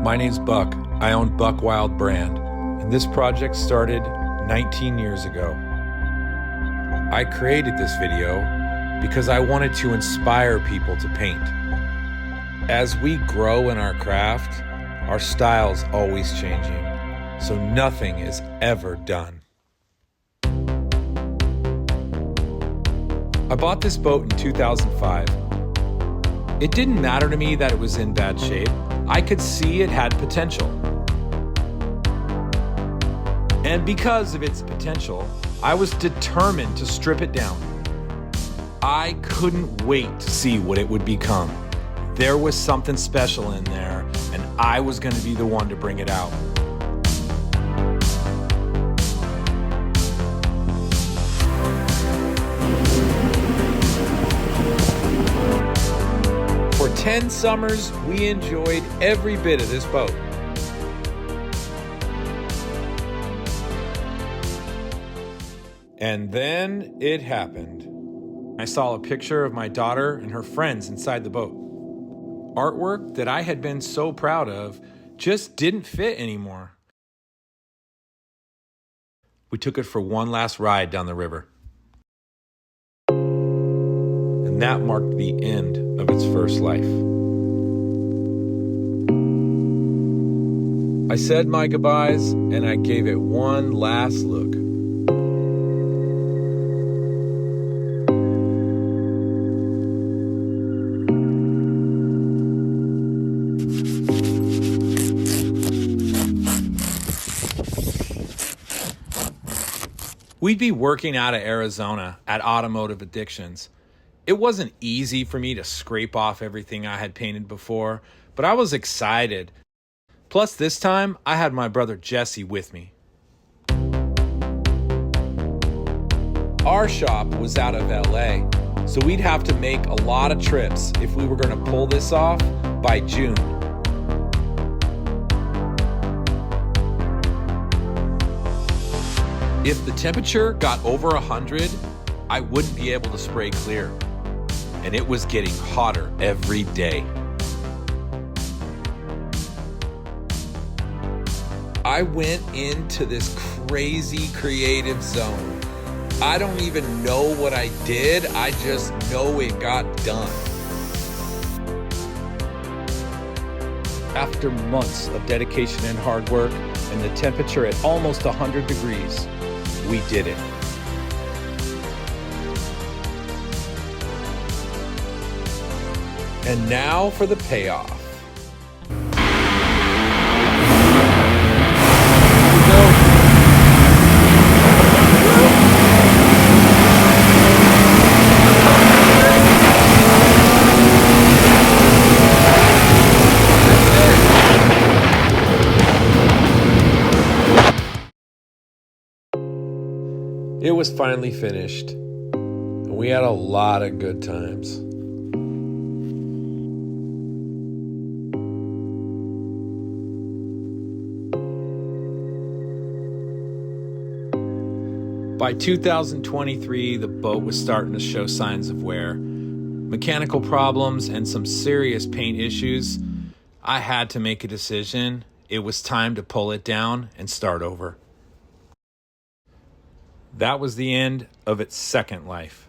My name's Buck. I own BuckWild Brand, and this project started 19 years ago. I created this video because I wanted to inspire people to paint. As we grow in our craft, our style's always changing, so nothing is ever done. I bought this boat in 2005. It didn't matter to me that it was in bad shape. I could see it had potential. And because of its potential, I was determined to strip it down. I couldn't wait to see what it would become. There was something special in there, and I was going to be the one to bring it out. For 10 summers, we enjoyed every bit of this boat. And then it happened. I saw a picture of my daughter and her friends inside the boat. Artwork that I had been so proud of just didn't fit anymore. We took it for one last ride down the river. And that marked the end of its first life. I said my goodbyes and I gave it one last look. We'd be working out of Arizona at Automotive Addictions. It wasn't easy for me to scrape off everything I had painted before, but I was excited. Plus this time, I had my brother Jesse with me. Our shop was out of LA, so we'd have to make a lot of trips if we were going to pull this off by June. If the temperature got over 100, I wouldn't be able to spray clear. And it was getting hotter every day. I went into this crazy creative zone. I don't even know what I did, I just know it got done. After months of dedication and hard work, and the temperature at almost 100 degrees, we did it. And now for the payoff. It was finally finished, and we had a lot of good times. By 2023, the boat was starting to show signs of wear. Mechanical problems and some serious paint issues. I had to make a decision. It was time to pull it down and start over. That was the end of its second life.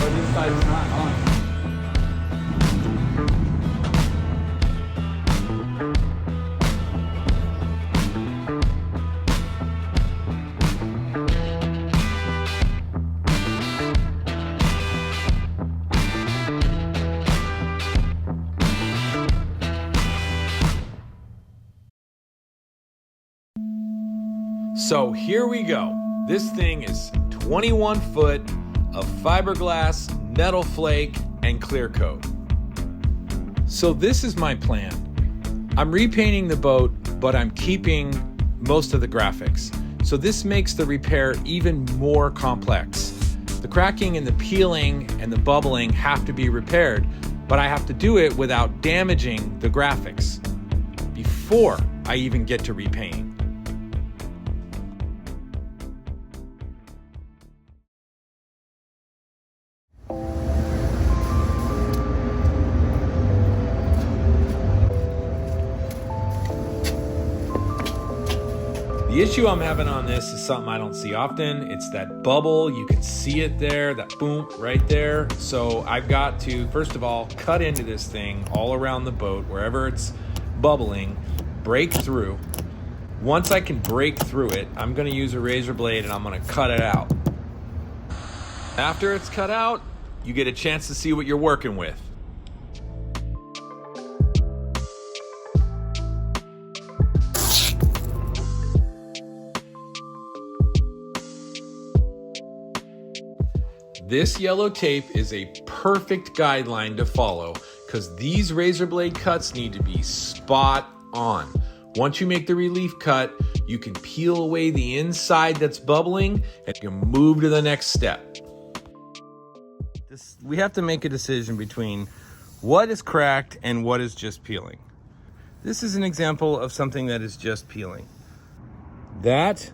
This side's not on. So here we go. This thing is 21 foot of fiberglass, metal flake, and clear coat. So this is my plan. I'm repainting the boat, but I'm keeping most of the graphics. So this makes the repair even more complex. The cracking and the peeling and the bubbling have to be repaired, but I have to do it without damaging the graphics. before I even get to repainting. The issue I'm having on this is something I don't see often. It's that bubble. You can see it there, that boom right there. So I've got to, first of all, cut into this thing all around the boat, wherever it's bubbling, break through. Once I can break through it, I'm gonna use a razor blade and I'm gonna cut it out. After it's cut out, you get a chance to see what you're working with. This yellow tape is a perfect guideline to follow because these razor blade cuts need to be spot on. Once you make the relief cut, you can peel away the inside that's bubbling and you can move to the next step. We have to make a decision between what is cracked and what is just peeling. This is an example of something that is just peeling. That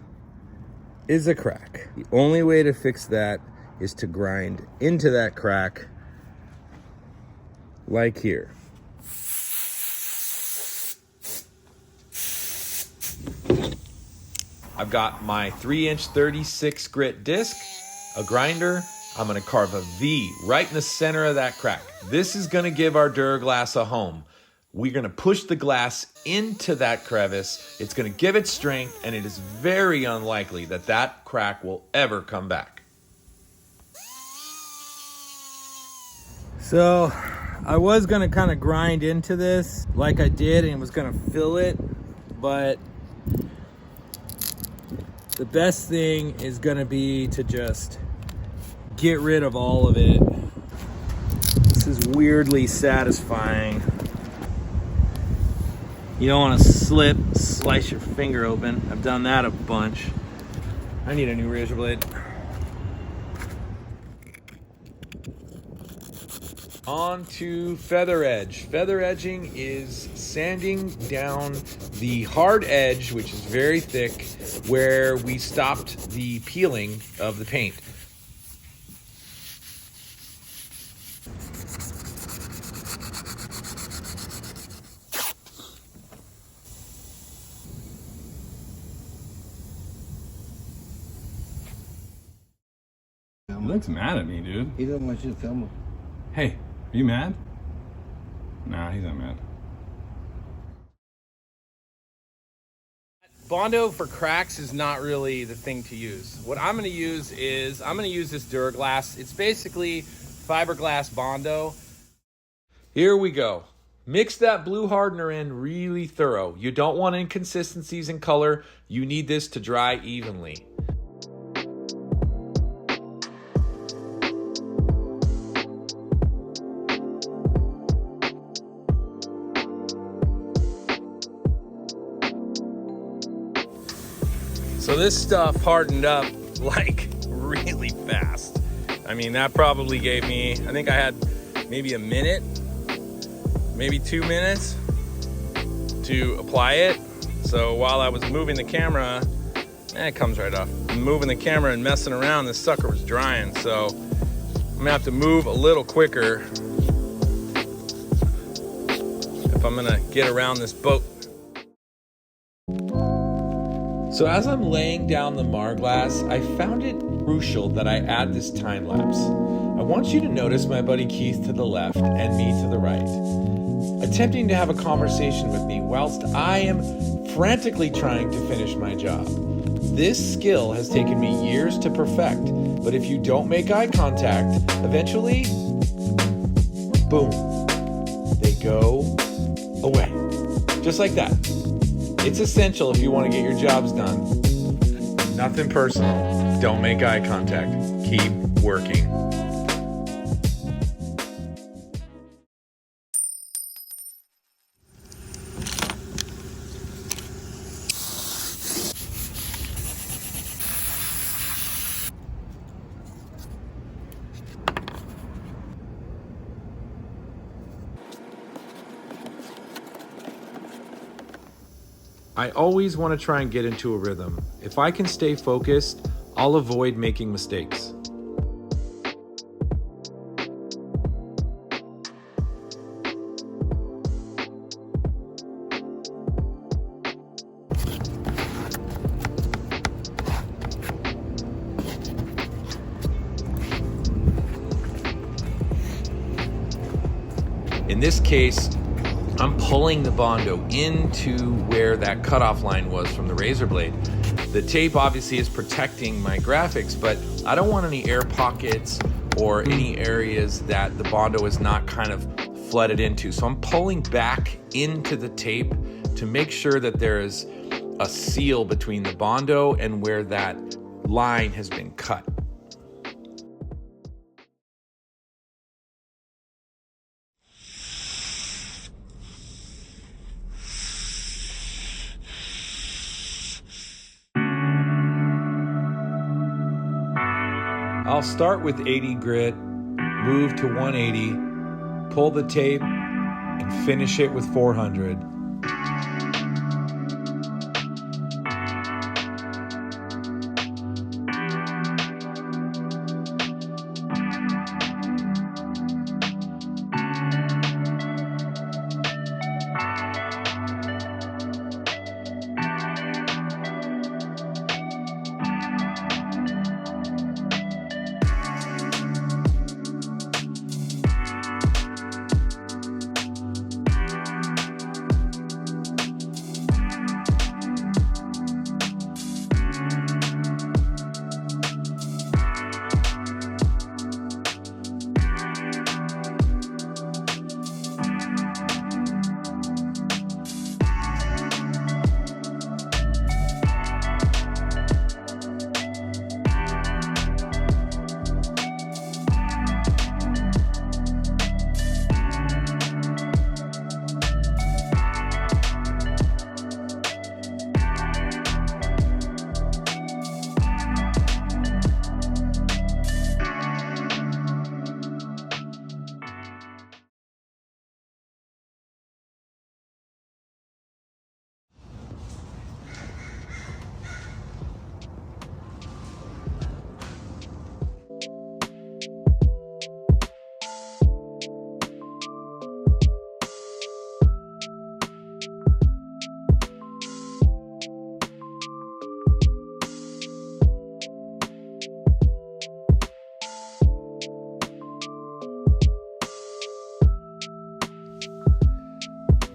is a crack. The only way to fix that is to grind into that crack like here. I've got my 3-inch 36 grit disc, a grinder. I'm gonna carve a V right in the center of that crack. This is gonna give our Duraglass a home. We're gonna push the glass into that crevice. It's gonna give it strength, and it is very unlikely that that crack will ever come back. So I was gonna kind of grind into this like I did and was gonna fill it, but the best thing is gonna be to just get rid of all of it. This is weirdly satisfying. You don't wanna slice your finger open. I've done that a bunch. I need a new razor blade. On to feather edge. Feather edging is sanding down the hard edge, which is very thick, where we stopped the peeling of the paint. He looks mad at me, dude. He doesn't want you to film him. Hey, are you mad? Nah, he's not mad. Bondo for cracks is not really the thing to use. What I'm gonna use is, I'm gonna use this Duraglass. It's basically fiberglass Bondo. Here we go. Mix that blue hardener in really thorough. You don't want inconsistencies in color. You need this to dry evenly. So this stuff hardened up like really fast. I mean, that probably gave me, I think I had maybe a minute, maybe 2 minutes to apply it. So while I was moving the camera, it comes right off. Moving the camera and messing around, this sucker was drying. So I'm gonna have to move a little quicker if I'm gonna get around this boat. So as I'm laying down the Marglass, I found it crucial that I add this time lapse. I want you to notice my buddy Keith to the left and me to the right, attempting to have a conversation with me whilst I am frantically trying to finish my job. This skill has taken me years to perfect, but if you don't make eye contact, eventually, boom, they go away. Just like that. It's essential if you want to get your jobs done. Nothing personal. Don't make eye contact. Keep working. I always want to try and get into a rhythm. If I can stay focused, I'll avoid making mistakes. In this case, I'm pulling the Bondo into where that cutoff line was from the razor blade. The tape obviously is protecting my graphics, but I don't want any air pockets or any areas that the Bondo is not kind of flooded into. So I'm pulling back into the tape to make sure that there is a seal between the Bondo and where that line has been cut. I'll start with 80 grit, move to 180, pull the tape, and finish it with 400.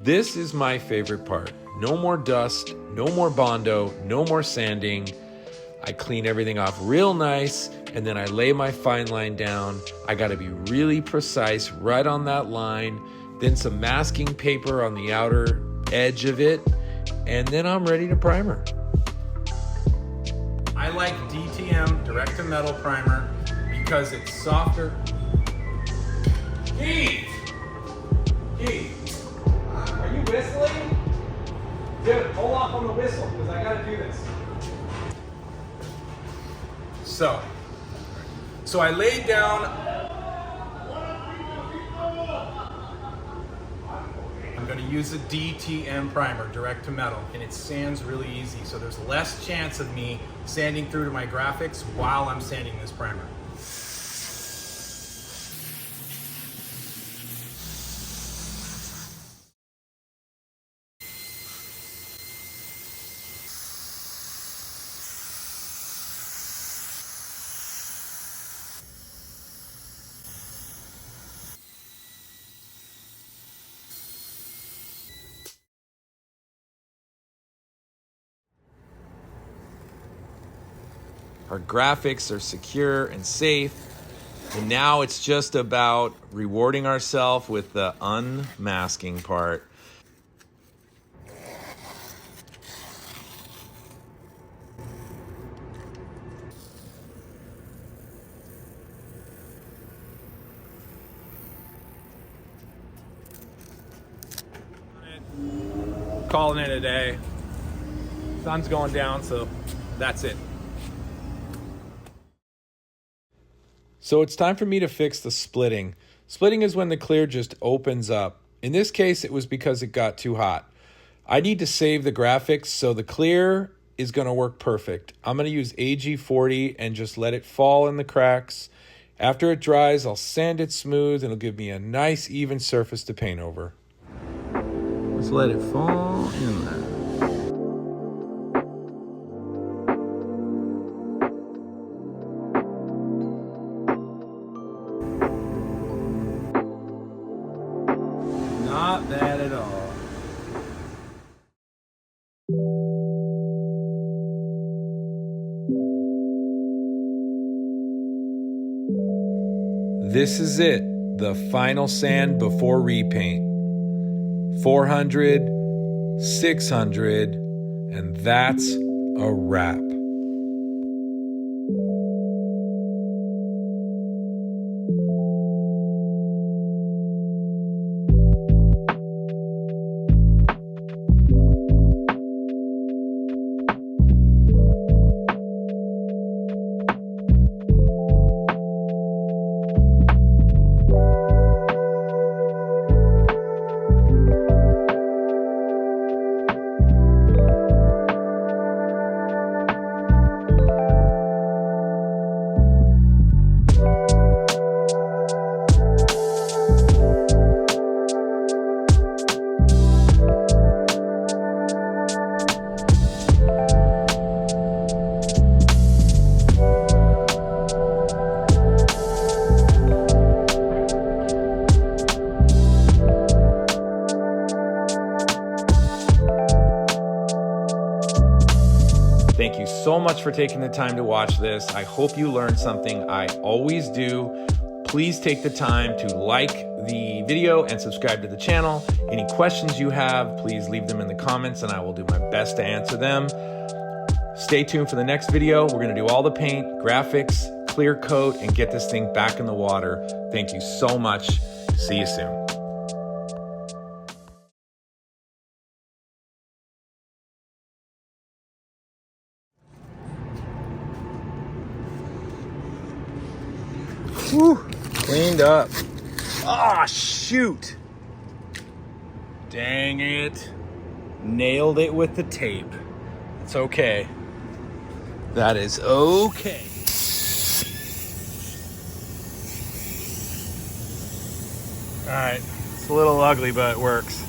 This is my favorite part. No more dust, no more Bondo, no more sanding. I clean everything off real nice, and then I lay my fine line down. I gotta be really precise right on that line, then some masking paper on the outer edge of it, and then I'm ready to primer. I like DTM, direct to metal primer, because it's softer. Keith! Are you whistling? Dude, hold off on the whistle, because I gotta do this. So I laid down. I'm gonna use a DTM primer, direct to metal, and it sands really easy, so there's less chance of me sanding through to my graphics while I'm sanding this primer. Our graphics are secure and safe. And now it's just about rewarding ourselves with the unmasking part. Calling it a day. Sun's going down, so that's it. So it's time for me to fix the splitting. Splitting is when the clear just opens up. In this case, it was because it got too hot. I need to save the graphics, so the clear is going to work perfect. I'm going to use AG40 and just let it fall in the cracks. After it dries, I'll sand it smooth and it'll give me a nice even surface to paint over. Let's let it fall in there. Not bad at all. This is it, the final sand before repaint. 400, 600, and that's a wrap. Thank you so much for taking the time to watch this. I hope you learned something. I always do. Please take the time to like the video and subscribe to the channel. Any questions you have, please leave them in the comments and I will do my best to answer them. Stay tuned for the next video. We're gonna do all the paint, graphics, clear coat, and get this thing back in the water. Thank you so much. See you soon. Whew, cleaned up. Ah, shoot. Dang it. Nailed it with the tape. It's okay. That is okay. All right, it's a little ugly, but it works.